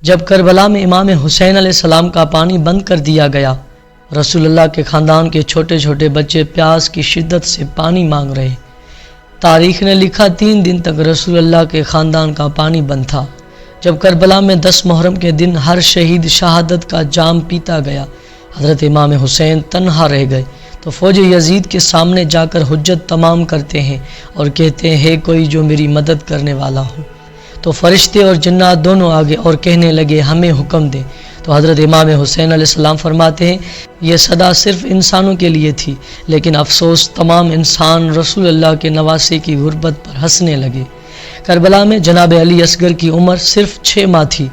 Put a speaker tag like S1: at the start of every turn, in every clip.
S1: جب کربلا میں امام حسین علیہ السلام کا پانی بند کر دیا گیا، رسول اللہ کے خاندان کے چھوٹے چھوٹے بچے پیاس کی شدت سے پانی مانگ رہے۔ تاریخ نے لکھا 3 دن تک رسول اللہ کے خاندان کا پانی بند تھا۔ جب کربلا میں 10 محرم کے دن ہر شہید شہادت کا جام پیتا گیا، حضرت امام حسین تنہا رہ گئے تو فوج یزید کے سامنے جا کر حجت تمام کرتے ہیں اور کہتے ہیں کوئی جو میری مدد کرنے والا ہو۔ تو فرشتے اور جنات دونوں آگے اور کہنے لگے ہمیں حکم دیں۔ تو حضرت امام حسین علیہ السلام فرماتے ہیں یہ صدا صرف انسانوں کے لیے تھی، لیکن افسوس تمام انسان رسول اللہ کے نواسے کی غربت پر ہنسنے لگے۔ کربلا میں جناب علی اصغر کی عمر صرف 6 ماہ تھی۔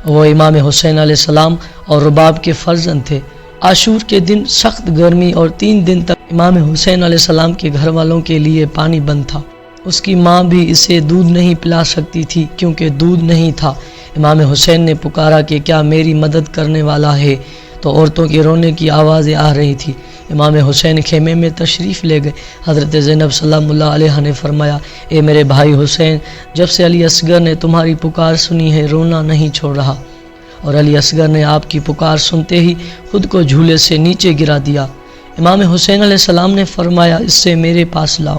S1: وہ امام حسین علیہ السلام اور رباب کے فرزند تھے۔ عاشور کے دن سخت گرمی اور 3 دن تک امام حسین علیہ السلام کے گھر والوں کے لیے پانی بند تھا۔ اس کی ماں بھی اسے دودھ نہیں پلا سکتی تھی کیونکہ دودھ نہیں تھا۔ امام حسین نے پکارا کہ کیا میری مدد کرنے والا ہے؟ تو عورتوں کے رونے کی آوازیں آ رہی تھی۔ امام حسین خیمے میں تشریف لے گئے۔ حضرت زینب سلام اللہ علیہ نے فرمایا اے میرے بھائی حسین، جب سے علی اصغر نے تمہاری پکار سنی ہے رونا نہیں چھوڑ رہا۔ اور علی اصغر نے آپ کی پکار سنتے ہی خود کو جھولے سے نیچے گرا دیا۔ امام حسین علیہ السلام نے فرمایا اس سے میرے پاس لاؤ،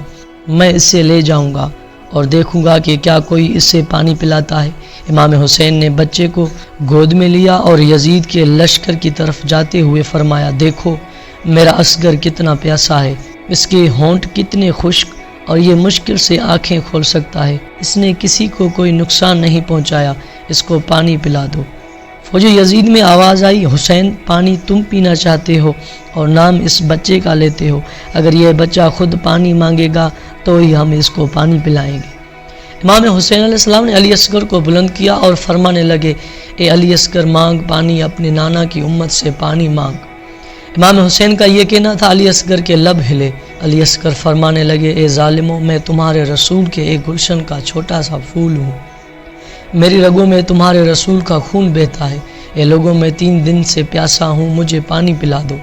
S1: میں اسے لے جاؤں گا اور دیکھوں گا کہ کیا کوئی اس سے پانی پلاتا ہے۔ امام حسین نے بچے کو گود میں لیا اور یزید کے لشکر کی طرف جاتے ہوئے فرمایا دیکھو میرا اصغر کتنا پیاسا ہے، اس کے ہونٹ کتنے خشک اور یہ مشکل سے آنکھیں کھول سکتا ہے، اس نے کسی کو کوئی نقصان نہیں پہنچایا، اس کو پانی پلا دو۔ فوج یزید میں آواز آئی حسین پانی تم پینا چاہتے ہو اور نام اس بچے کا لیتے ہو، اگر یہ بچہ خود پانی مانگے گا تو ہی ہم اس کو پانی پلائیں گے۔ امام حسین علیہ السلام نے علی اصغر کو بلند کیا اور فرمانے لگے اے علی اصغر مانگ پانی، اپنے نانا کی امت سے پانی مانگ۔ امام حسین کا یہ کہنا تھا، علی اصغر کے لب ہلے۔ علی اصغر فرمانے لگے اے ظالموں، میں تمہارے رسول کے ایک گلشن کا چھوٹا سا پھول ہوں، میری رگوں میں تمہارے رسول کا خون بہتا ہے۔ اے لوگوں میں 3 دن سے پیاسا ہوں، مجھے پانی پلا دو۔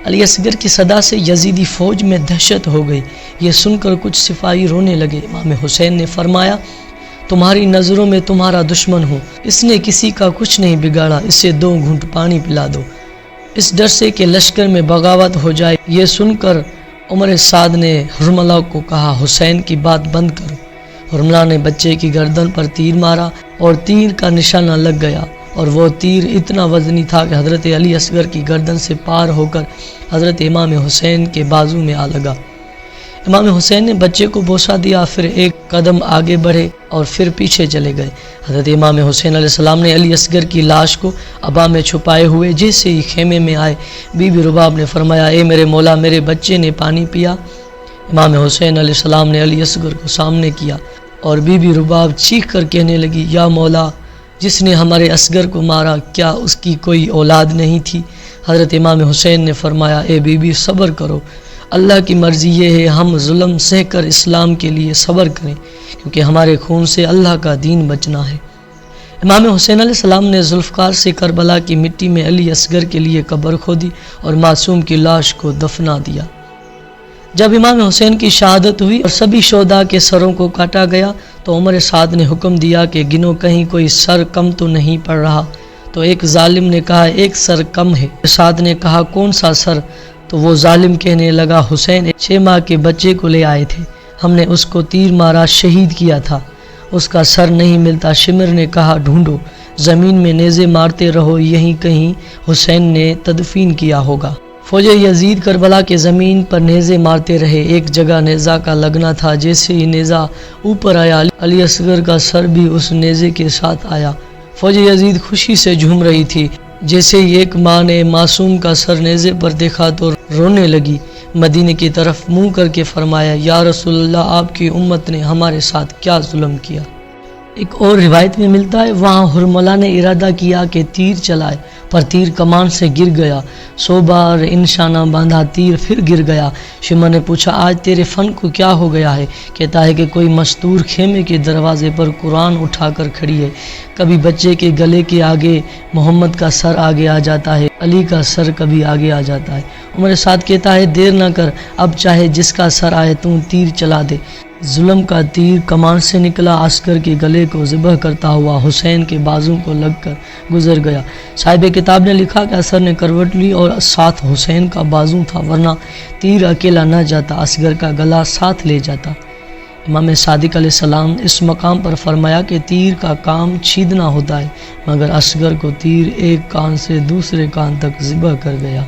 S1: علی اصغر کی صدا سے یزیدی فوج میں دہشت ہو گئی۔ یہ سن کر کچھ سپاہی رونے لگے۔ امام حسین نے فرمایا تمہاری نظروں میں تمہارا دشمن ہوں، اس نے کسی کا کچھ نہیں بگاڑا، اسے 2 گھونٹ پانی پلا دو، اس ڈر سے کہ لشکر میں بغاوت ہو جائے۔ یہ سن کر عمر سعد نے حرملہ کو کہا حسین کی بات بند کرو۔ حرملہ نے بچے کی گردن پر تیر مارا اور تیر کا نشانہ لگ گیا، اور وہ تیر اتنا وزنی تھا کہ حضرت علی اصغر کی گردن سے پار ہو کر حضرت امام حسین کے بازو میں آ لگا۔ امام حسین نے بچے کو بوسہ دیا، پھر ایک قدم آگے بڑھے اور پھر پیچھے چلے گئے۔ حضرت امام حسین علیہ السلام نے علی اصغر کی لاش کو عبا میں چھپائے ہوئے جیسے ہی خیمے میں آئے، بی بی رباب نے فرمایا اے میرے مولا، میرے بچے نے پانی پیا۔ امام حسین علیہ السلام نے علی اصغر کو سامنے کیا اور بی بی رباب چیخ کر کہنے لگی یا مولا، جس نے ہمارے اصغر کو مارا کیا اس کی کوئی اولاد نہیں تھی؟ حضرت امام حسین نے فرمایا اے بی بی صبر کرو، اللہ کی مرضی یہ ہے ہم ظلم سہ کر اسلام کے لیے صبر کریں، کیونکہ ہمارے خون سے اللہ کا دین بچنا ہے۔ امام حسین علیہ السلام نے ذوالفقار سے کربلا کی مٹی میں علی اصغر کے لیے قبر کھودی اور معصوم کی لاش کو دفنا دیا۔ جب امام حسین کی شہادت ہوئی اور سبھی شہداء کے سروں کو کاٹا گیا تو عمر سعد نے حکم دیا کہ گنو کہیں کوئی سر کم تو نہیں پڑ رہا۔ تو ایک ظالم نے کہا ایک سر کم ہے۔ سعد نے کہا کون سا سر؟ تو وہ ظالم کہنے لگا حسین 6 ماہ کے بچے کو لے آئے تھے، ہم نے اس کو تیر مارا شہید کیا تھا، اس کا سر نہیں ملتا۔ شمر نے کہا ڈھونڈو، زمین میں نیزے مارتے رہو، یہیں کہیں حسین نے تدفین کیا ہوگا۔ فوج یزید کربلا کے زمین پر نیزے مارتے رہے، ایک جگہ نیزہ کا لگنا تھا، جیسے ہی نیزہ اوپر آیا علی اصغر کا سر بھی اس نیزے کے ساتھ آیا۔ فوج یزید خوشی سے جھوم رہی تھی۔ جیسے ہی ایک ماں نے معصوم کا سر نیزے پر دیکھا تو رونے لگی، مدینے کی طرف منہ کر کے فرمایا یا رسول اللہ، آپ کی امت نے ہمارے ساتھ کیا ظلم کیا۔ ایک اور روایت میں ملتا ہے وہاں حرملہ نے ارادہ کیا کہ تیر چلائے، پر تیر کمان سے گر گیا۔ 100 بار انشانہ باندھا، تیر پھر گر گیا۔ شمر نے پوچھا آج تیرے فن کو کیا ہو گیا ہے؟ کہتا ہے کہ کوئی مستور خیمے کے دروازے پر قرآن اٹھا کر کھڑی ہے، کبھی بچے کے گلے کے آگے محمد کا سر آگے آ جاتا ہے، علی کا سر کبھی آگے آ جاتا ہے۔ عمر سعد کہتا ہے دیر نہ کر، اب چاہے جس کا سر آئے تو تیر چلا دے۔ ظلم کا تیر کمان سے نکلا، اصغر کے گلے کو ذبح کرتا ہوا حسین کے بازو کو لگ کر گزر گیا۔ صاحب کتاب نے لکھا کہ اصغر نے کروٹ لی اور ساتھ حسین کا بازو تھا، ورنہ تیر اکیلا نہ جاتا، اصغر کا گلا ساتھ لے جاتا۔ امام صادق علیہ السلام اس مقام پر فرمایا کہ تیر کا کام چھیدنا ہوتا ہے، مگر اصغر کو تیر ایک کان سے دوسرے کان تک ذبح کر گیا۔